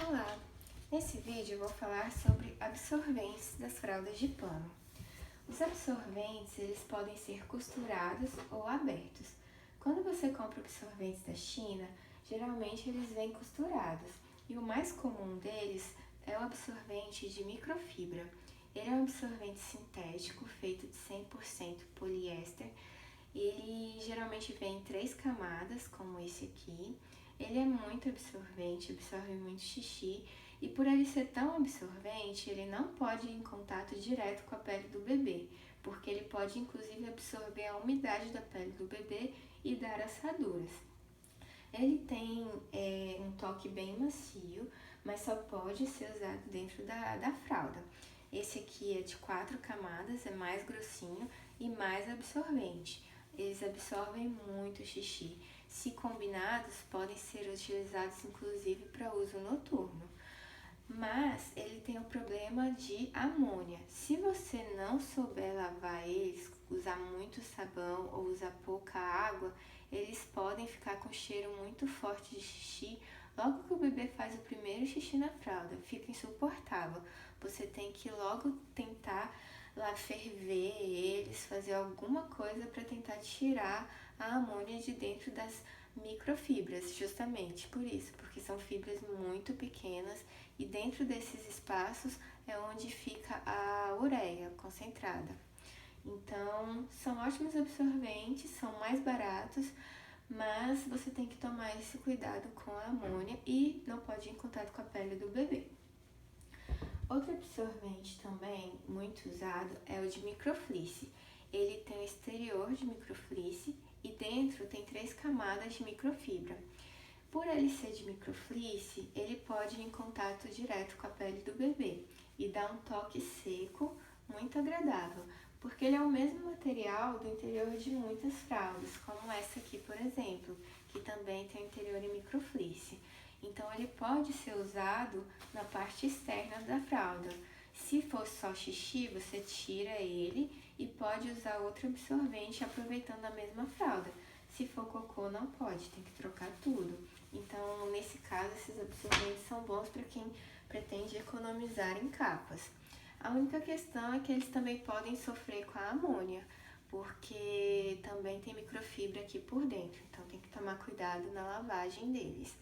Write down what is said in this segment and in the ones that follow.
Olá! Nesse vídeo eu vou falar sobre absorventes das fraldas de pano. Os absorventes, eles podem ser costurados ou abertos. Quando você compra absorventes da China, geralmente eles vêm costurados. E o mais comum deles é o absorvente de microfibra. Ele é um absorvente sintético feito de 100% poliéster. Ele geralmente vem em 3 camadas, como esse aqui. Ele é muito absorvente, absorve muito xixi, e por ele ser tão absorvente, ele não pode ir em contato direto com a pele do bebê, porque ele pode inclusive absorver a umidade da pele do bebê e dar assaduras. Ele tem um toque bem macio, mas só pode ser usado dentro da fralda. Esse aqui é de 4 camadas, é mais grossinho e mais absorvente. Eles absorvem muito xixi. Se combinados, podem ser utilizados inclusive para uso noturno. Mas ele tem o problema de amônia. Se você não souber lavar eles, usar muito sabão ou usar pouca água, eles podem ficar com cheiro muito forte de xixi. Logo que o bebê faz o primeiro xixi na fralda, fica insuportável. Você tem que logo tentar lá ferver eles, fazer alguma coisa para tentar tirar a amônia de dentro das microfibras, justamente por isso, porque são fibras muito pequenas e dentro desses espaços é onde fica a ureia concentrada. Então, são ótimos absorventes, são mais baratos, mas você tem que tomar esse cuidado com a amônia e não pode ir em contato com a pele do bebê. Outro absorvente também muito usado é o de microfleece. Ele tem o exterior de microfleece e dentro tem 3 camadas de microfibra. Por ele ser de microfleece, ele pode ir em contato direto com a pele do bebê e dar um toque seco muito agradável, porque ele é o mesmo material do interior de muitas fraldas, como essa aqui, por exemplo, que também tem o interior em microfleece. Então, ele pode ser usado na parte externa da fralda. Se for só xixi, você tira ele e pode usar outro absorvente aproveitando a mesma fralda. Se for cocô, não pode, tem que trocar tudo. Então, nesse caso, esses absorventes são bons para quem pretende economizar em capas. A única questão é que eles também podem sofrer com a amônia, porque também tem microfibra aqui por dentro, então tem que tomar cuidado na lavagem deles.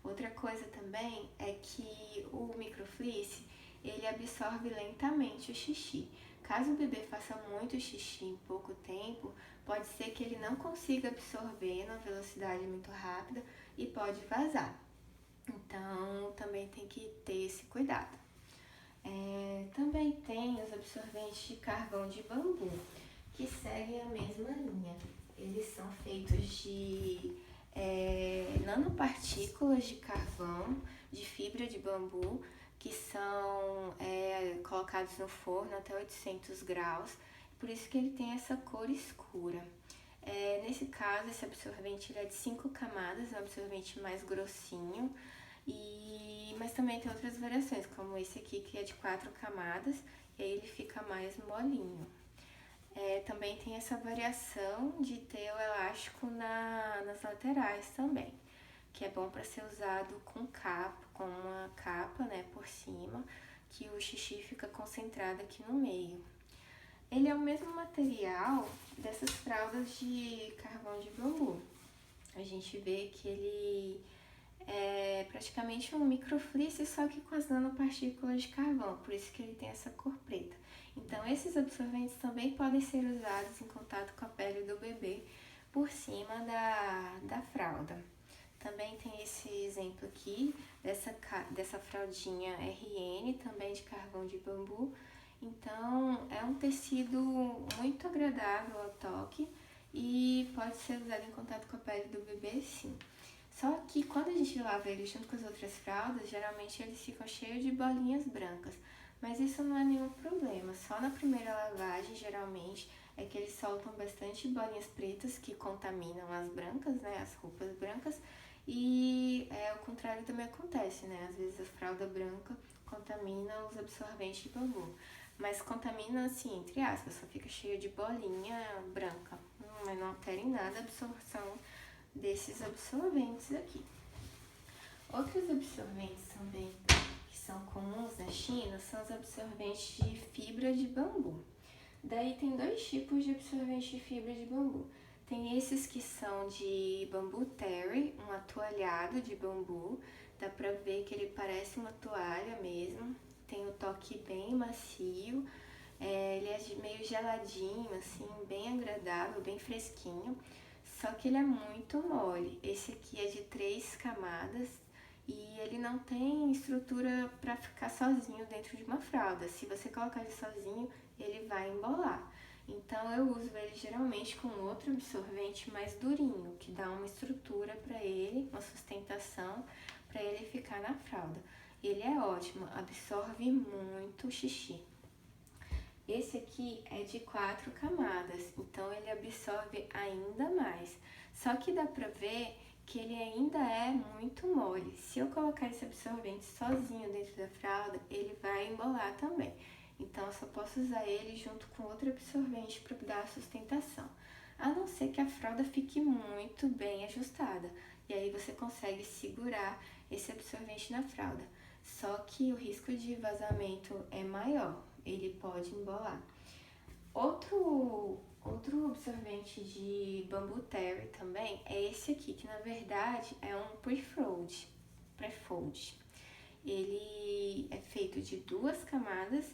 Outra coisa também é que o microfleece, ele absorve lentamente o xixi. Caso o bebê faça muito xixi em pouco tempo, pode ser que ele não consiga absorver numa velocidade muito rápida e pode vazar. Então, também tem que ter esse cuidado. Também tem os absorventes de carvão de bambu, que seguem a mesma linha. Eles são feitos de nanopartículas de carvão, de fibra de bambu, que são colocados no forno até 800 graus, por isso que ele tem essa cor escura. Nesse caso, esse absorvente ele é de 5 camadas, é um absorvente mais grossinho, mas também tem outras variações, como esse aqui que é de 4 camadas, e aí ele fica mais molinho. Também tem essa variação de ter o elástico nas laterais também, que é bom para ser usado com uma capa, né, por cima, que o xixi fica concentrado aqui no meio. Ele é o mesmo material dessas fraldas de carvão de bambu. A gente vê que ele é praticamente um microfleece, só que com as nanopartículas de carvão, por isso que ele tem essa cor preta. Então, esses absorventes também podem ser usados em contato com a pele do bebê por cima da fralda. Também tem esse exemplo aqui dessa fraldinha RN, também de carvão de bambu. Então, é um tecido muito agradável ao toque e pode ser usado em contato com a pele do bebê, sim. Só que quando a gente lava ele junto com as outras fraldas, geralmente eles ficam cheios de bolinhas brancas. Mas isso não é nenhum problema, só na primeira lavagem, geralmente, é que eles soltam bastante bolinhas pretas que contaminam as brancas, né, as roupas brancas. E o contrário também acontece, né, às vezes a fralda branca contamina os absorventes de bambu. Mas contamina assim, entre aspas, só fica cheio de bolinha branca, mas não altera em nada a absorção desses absorventes aqui. Outros absorventes também que são comuns na China são os absorventes de fibra de bambu. Daí tem dois tipos de absorvente de fibra de bambu. Tem esses que são de bambu terry, um atoalhado de bambu. Dá pra ver que ele parece uma toalha mesmo. Tem um toque bem macio. Ele é meio geladinho, assim, bem agradável, bem fresquinho. Só que ele é muito mole. Esse aqui é de 3 camadas e ele não tem estrutura para ficar sozinho dentro de uma fralda. Se você colocar ele sozinho, ele vai embolar. Então eu uso ele geralmente com outro absorvente mais durinho, que dá uma estrutura para ele, uma sustentação para ele ficar na fralda. Ele é ótimo, absorve muito xixi. Esse aqui é de 4 camadas, então ele absorve ainda mais. Só que dá pra ver que ele ainda é muito mole. Se eu colocar esse absorvente sozinho dentro da fralda, ele vai embolar também. Então eu só posso usar ele junto com outro absorvente para dar sustentação. A não ser que a fralda fique muito bem ajustada. E aí você consegue segurar esse absorvente na fralda. Só que o risco de vazamento é maior, ele pode embolar. Outro absorvente de bambu terry também é esse aqui, que na verdade é um pre-fold. Ele é feito de 2 camadas,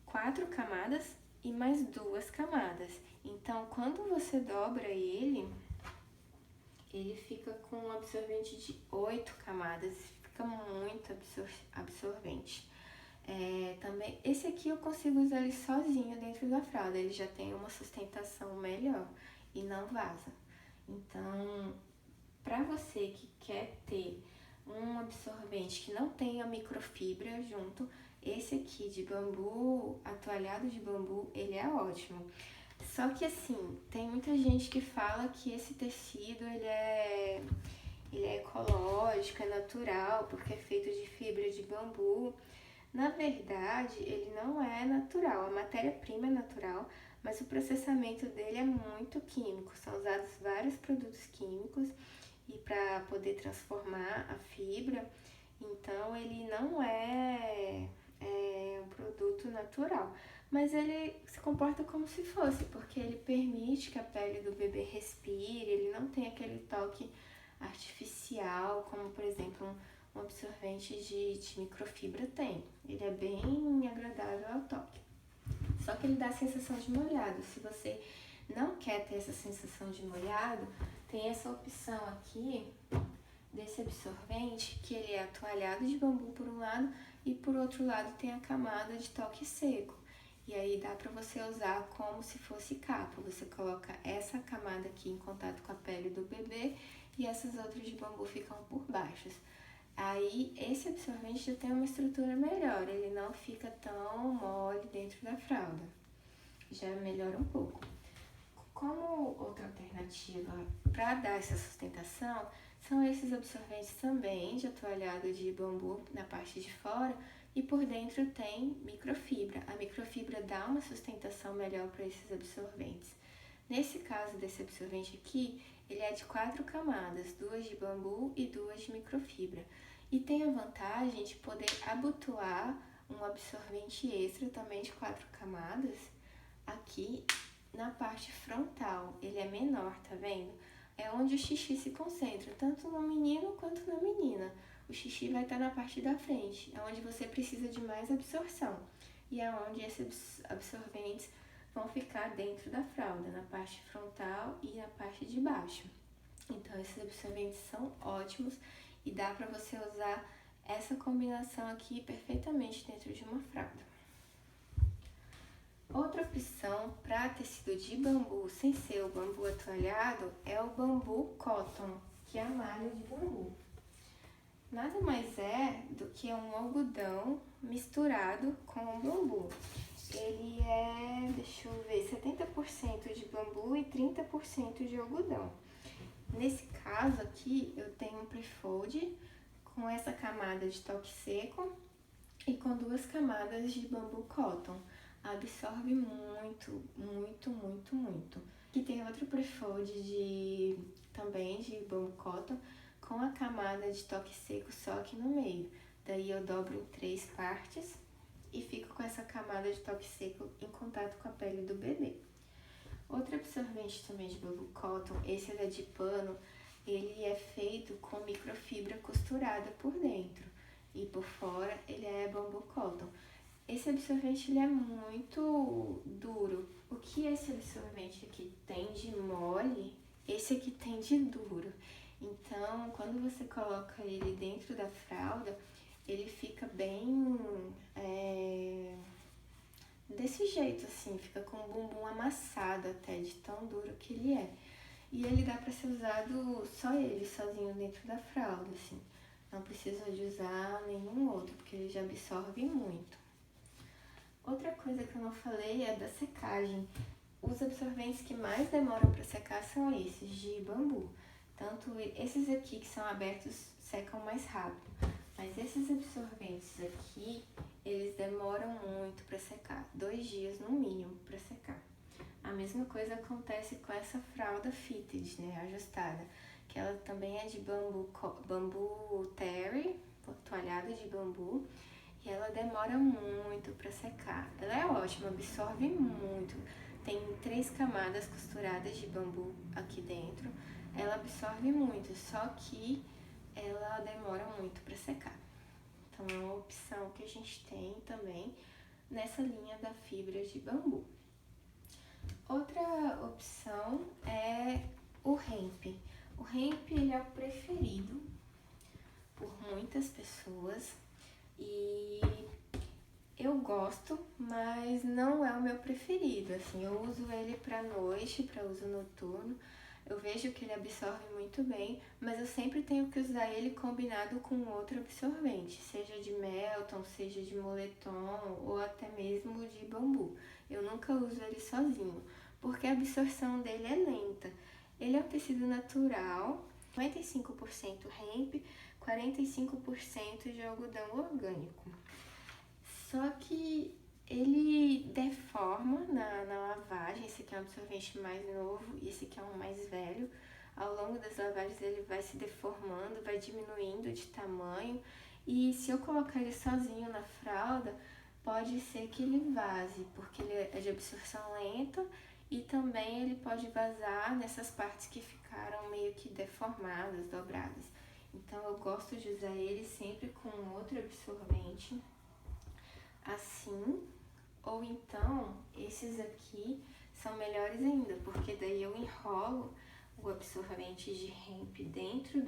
4 camadas e mais 2 camadas. Então, quando você dobra ele fica com um absorvente de 8 camadas, fica muito absorvente. Também, esse aqui eu consigo usar ele sozinho dentro da fralda, ele já tem uma sustentação melhor e não vaza. Então, para você que quer ter um absorvente que não tenha microfibra junto, esse aqui de bambu, atoalhado de bambu, ele é ótimo. Só que assim, tem muita gente que fala que esse tecido ele é ecológico, é natural, porque é feito de fibra de bambu. Na verdade, ele não é natural, a matéria-prima é natural, mas o processamento dele é muito químico. São usados vários produtos químicos e para poder transformar a fibra, então ele não é um produto natural. Mas ele se comporta como se fosse, porque ele permite que a pele do bebê respire, ele não tem aquele toque artificial, como por exemplo um absorvente de microfibra tem. Ele é bem agradável ao toque. Só que ele dá a sensação de molhado. Se você não quer ter essa sensação de molhado, tem essa opção aqui desse absorvente, que ele é atoalhado de bambu por um lado e por outro lado tem a camada de toque seco. E aí dá pra você usar como se fosse capa. Você coloca essa camada aqui em contato com a pele do bebê e essas outras de bambu ficam por baixo. Aí esse absorvente já tem uma estrutura melhor, ele não fica tão mole dentro da fralda. Já melhora um pouco. Como outra alternativa para dar essa sustentação, são esses absorventes também de atoalhado de bambu na parte de fora e por dentro tem microfibra. A microfibra dá uma sustentação melhor para esses absorventes. Nesse caso desse absorvente aqui, ele é de 4 camadas, 2 de bambu e 2 de microfibra. E tem a vantagem de poder abotoar um absorvente extra também de 4 camadas aqui na parte frontal. Ele é menor, tá vendo? É onde o xixi se concentra, tanto no menino quanto na menina. O xixi vai estar na parte da frente, é onde você precisa de mais absorção. E é onde esses absorventes vão ficar dentro da fralda, na parte frontal e na parte de baixo. Então, esses absorventes são ótimos e dá para você usar essa combinação aqui perfeitamente dentro de uma fralda. Outra opção para tecido de bambu sem ser o bambu atoalhado é o bambu cotton, que é a malha de bambu. Nada mais é do que um algodão misturado com o bambu. Ele é, deixa eu ver, 70% de bambu e 30% de algodão. Nesse caso aqui, eu tenho um pre-fold com essa camada de toque seco e com 2 camadas de bambu cotton. Absorve muito, muito, muito, muito. Aqui tem outro pre-fold também de bambu cotton com a camada de toque seco só aqui no meio. Daí eu dobro em 3 partes e fico com essa camada de toque seco em contato com a pele do bebê. Outro absorvente também de bambu cotton, esse é de pano, ele é feito com microfibra costurada por dentro e por fora ele é bambu cotton. Esse absorvente ele é muito duro. O que esse absorvente aqui tem de mole, esse aqui tem de duro. Então, quando você coloca ele dentro da fralda, ele fica bem desse jeito, assim, fica com o bumbum amassado até, de tão duro que ele é. E ele dá pra ser usado só ele, sozinho dentro da fralda, assim. Não precisa de usar nenhum outro, porque ele já absorve muito. Outra coisa que eu não falei é da secagem. Os absorventes que mais demoram para secar são esses de bambu. Tanto esses aqui que são abertos secam mais rápido, mas esses absorventes aqui, eles demoram muito para secar, 2 dias no mínimo para secar. A mesma coisa acontece com essa fralda fitted, né, ajustada, que ela também é de bambu terry, toalhada de bambu, e ela demora muito para secar. Ela é ótima, absorve muito. Tem 3 camadas costuradas de bambu aqui dentro. Ela absorve muito, só que ela demora muito para secar. Então é uma opção que a gente tem também nessa linha da fibra de bambu. Outra opção é o hemp. O hemp ele é o preferido por muitas pessoas e eu gosto, mas não é o meu preferido. Assim, eu uso ele para noite, para uso noturno. Eu vejo que ele absorve muito bem, mas eu sempre tenho que usar ele combinado com outro absorvente, seja de Melton, seja de moletom ou até mesmo de bambu. Eu nunca uso ele sozinho, porque a absorção dele é lenta. Ele é um tecido natural, 55% hemp, 45% de algodão orgânico. Só que ele deforma na lavagem. Esse aqui é um absorvente mais novo e esse aqui é um mais velho. Ao longo das lavagens ele vai se deformando, vai diminuindo de tamanho. E se eu colocar ele sozinho na fralda, pode ser que ele vaze, porque ele é de absorção lenta e também ele pode vazar nessas partes que ficaram meio que deformadas, dobradas. Então eu gosto de usar ele sempre com outro absorvente assim, ou então esses aqui são melhores ainda, porque daí eu enrolo o absorvente de hemp dentro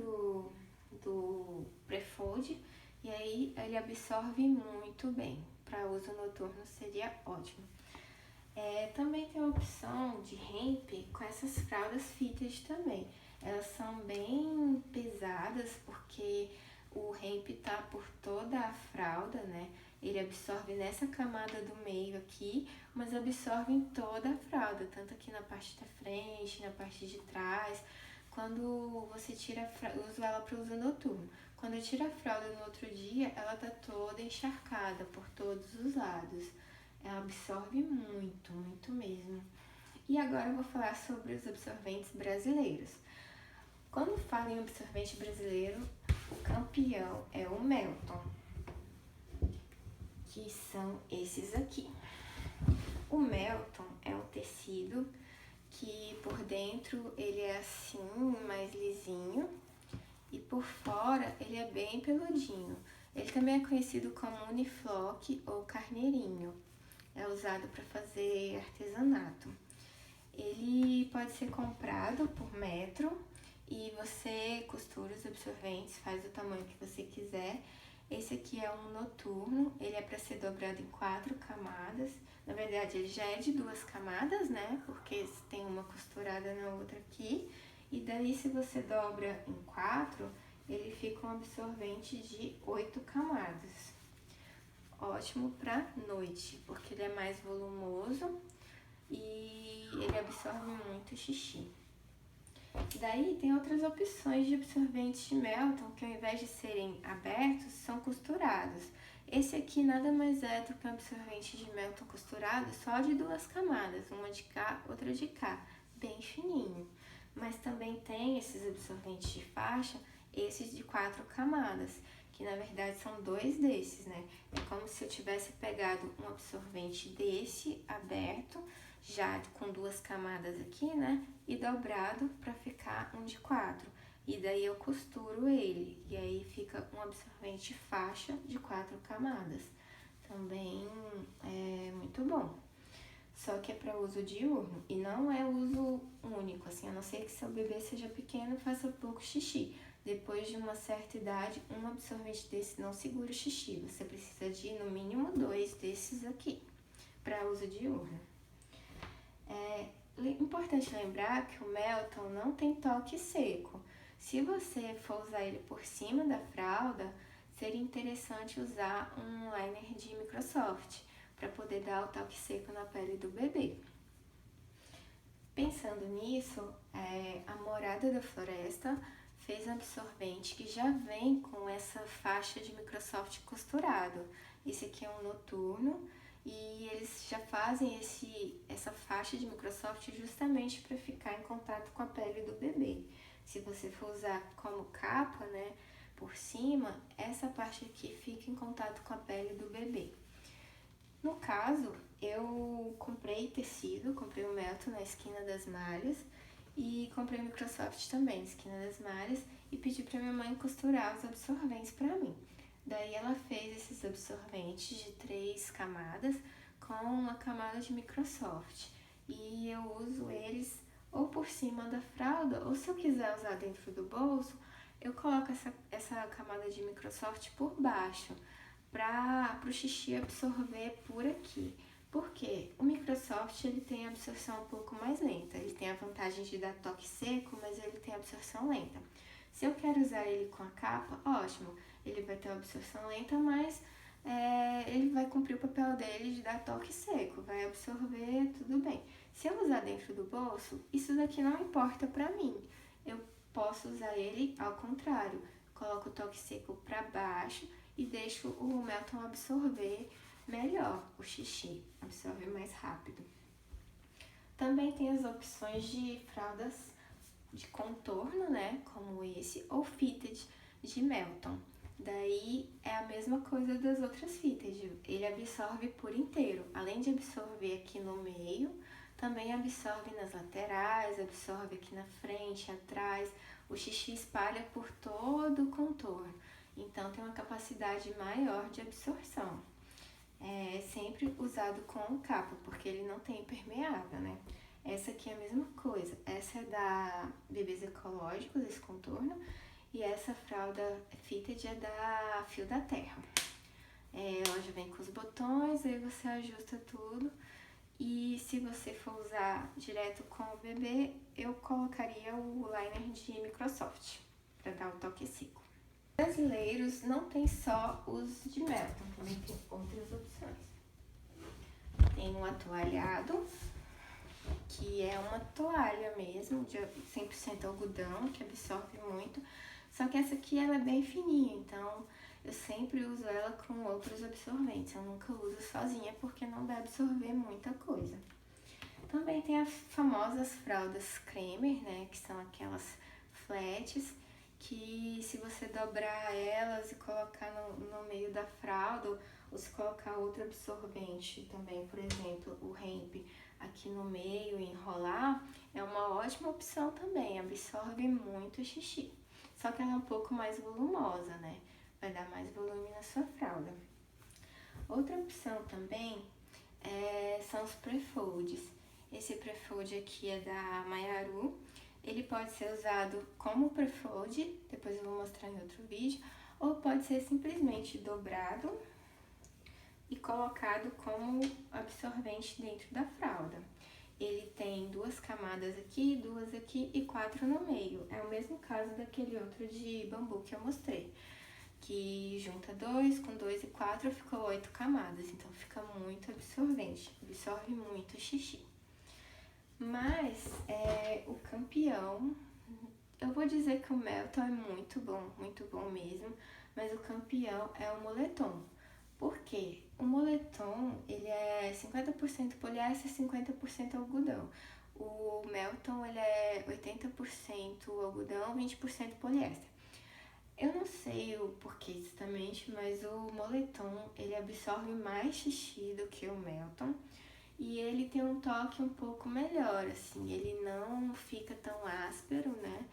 do pre-fold e aí ele absorve muito bem. Para uso noturno seria ótimo. Também tem a opção de hemp com essas fraldas fitted também. Elas são bem pesadas porque o hemp tá por toda a fralda, né? Ele absorve nessa camada do meio aqui, mas absorve em toda a fralda, tanto aqui na parte da frente, na parte de trás. Quando você tira eu uso ela para uso noturno. Quando eu tiro a fralda no outro dia, ela tá toda encharcada por todos os lados. Ela absorve muito, muito mesmo. E agora eu vou falar sobre os absorventes brasileiros. Quando falo em absorvente brasileiro, o campeão é o Melton, que são esses aqui. O Melton é um tecido que por dentro ele é assim, mais lisinho, e por fora ele é bem peludinho. Ele também é conhecido como uniflock ou carneirinho. É usado para fazer artesanato. Ele pode ser comprado por metro e você costura os absorventes, faz o tamanho que você quiser. Esse aqui é um noturno, ele é para ser dobrado em 4 camadas. Na verdade, ele já é de 2 camadas, né? Porque tem uma costurada na outra aqui. E daí, se você dobra em 4, ele fica um absorvente de 8 camadas. Ótimo para noite, porque ele é mais volumoso e ele absorve muito xixi. Daí tem outras opções de absorventes de Melton que ao invés de serem abertos, são costurados. Esse aqui nada mais é do que um absorvente de Melton costurado, só de 2 camadas, uma de cá, outra de cá, bem fininho. Mas também tem esses absorventes de faixa, esses de 4 camadas, que na verdade são dois desses, né? É como se eu tivesse pegado um absorvente desse aberto, já com duas camadas aqui, né? E dobrado para ficar um de 4. E daí eu costuro ele, e aí fica um absorvente faixa de 4 camadas. Também é muito bom. Só que é para uso diurno e não é uso único, assim, a não ser que seu bebê seja pequeno e faça pouco xixi. Depois de uma certa idade, um absorvente desse não segura o xixi. Você precisa de, no mínimo, 2 desses aqui, para uso diurno. É importante lembrar que o Melton não tem toque seco. Se você for usar ele por cima da fralda, seria interessante usar um liner de Microsoft para poder dar o toque seco na pele do bebê. Pensando nisso, a Morada da Floresta fez um absorvente que já vem com essa faixa de Microsoft costurado. Esse aqui é um noturno e eles já fazem essa faixa de Microsoft justamente para ficar em contato com a pele do bebê. Se você for usar como capa, né, por cima, essa parte aqui fica em contato com a pele do bebê. No caso, eu comprei tecido, comprei o Melton na Esquina das Malhas e comprei o Microsoft também na Esquina das Malhas e pedi para minha mãe costurar os absorventes para mim. Daí ela fez esses absorventes de 3 camadas com uma camada de Microsoft e eu uso eles ou por cima da fralda ou se eu quiser usar dentro do bolso, eu coloco essa camada de Microsoft por baixo para o xixi absorver por aqui. Porque o Microsoft ele tem a absorção um pouco mais lenta. Ele tem a vantagem de dar toque seco, mas ele tem a absorção lenta. Se eu quero usar ele com a capa, ótimo. Ele vai ter uma absorção lenta, mas ele vai cumprir o papel dele de dar toque seco. Vai absorver, tudo bem. Se eu usar dentro do bolso, isso daqui não importa para mim. Eu posso usar ele ao contrário. Coloco o toque seco para baixo e deixo o Melton absorver melhor o xixi, absorve mais rápido. Também tem as opções de fraldas de contorno, né, como esse, ou fitted de Melton. Daí é a mesma coisa das outras fitted, ele absorve por inteiro, além de absorver aqui no meio, também absorve nas laterais, absorve aqui na frente, atrás, o xixi espalha por todo o contorno. Então, tem uma capacidade maior de absorção. É sempre usado com capa, porque ele não tem impermeável, né? Essa aqui é a mesma coisa. Essa é da Bebês Ecológicos, esse contorno. E essa fralda fitted é da Fio da Terra. Ela já vem com os botões, aí você ajusta tudo. E se você for usar direto com o bebê, eu colocaria o liner de Microsoft, para dar o toque seco. Brasileiros não tem só os de Melton, também tem outras opções. Tem um atoalhado, que é uma toalha mesmo, de 100% algodão, que absorve muito. Só que essa aqui ela é bem fininha, então eu sempre uso ela com outros absorventes. Eu nunca uso sozinha porque não dá absorver muita coisa. Também tem as famosas fraldas Cremer, né, que são aquelas flats, que se você dobrar elas e colocar no meio da fralda, ou se colocar outro absorvente também, por exemplo, o Hemp aqui no meio e enrolar, é uma ótima opção também, absorve muito xixi. Só que ela é um pouco mais volumosa, né? Vai dar mais volume na sua fralda. Outra opção também são os prefolds. Esse prefold aqui é da Mayaru. Ele pode ser usado como prefold, depois eu vou mostrar em outro vídeo, ou pode ser simplesmente dobrado e colocado como absorvente dentro da fralda. Ele tem 2 camadas aqui, 2 aqui e 4 no meio. É o mesmo caso daquele outro de bambu que eu mostrei, que junta 2 com 2 e 4 ficou 8 camadas, então fica muito absorvente, absorve muito xixi. Mas o campeão, eu vou dizer que o Melton é muito bom mesmo, mas o campeão é o moletom. Por quê? O moletom, ele é 50% poliéster e 50% algodão. O Melton, ele é 80% algodão, 20% poliéster. Eu não sei o porquê exatamente, mas o moletom, ele absorve mais xixi do que o Melton. E ele tem um toque um pouco melhor, assim, ele não fica tão áspero, né?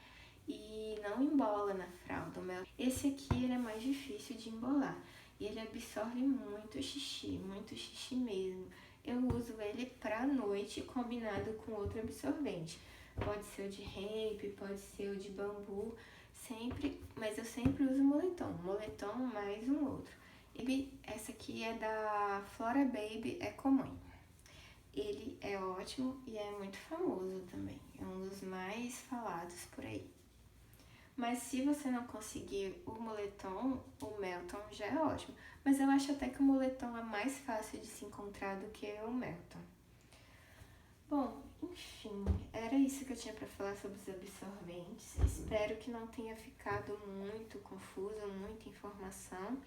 E não embola na fralda. Esse aqui ele é mais difícil de embolar. E ele absorve muito xixi mesmo. Eu uso ele pra noite combinado com outro absorvente. Pode ser o de hemp, pode ser o de bambu, sempre, mas eu sempre uso moletom mais um outro. E essa aqui é da Flora Baby Ecomãe. Ele é ótimo e é muito famoso também. É um dos mais falados por aí. Mas se você não conseguir o moletom, o Melton já é ótimo. Mas eu acho até que o moletom é mais fácil de se encontrar do que o Melton. Bom, enfim, era isso que eu tinha para falar sobre os absorventes. Espero que não tenha ficado muito confuso, muita informação.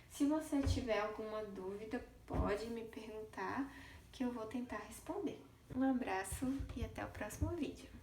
Se você tiver alguma dúvida, pode me perguntar que eu vou tentar responder. Um abraço e até o próximo vídeo.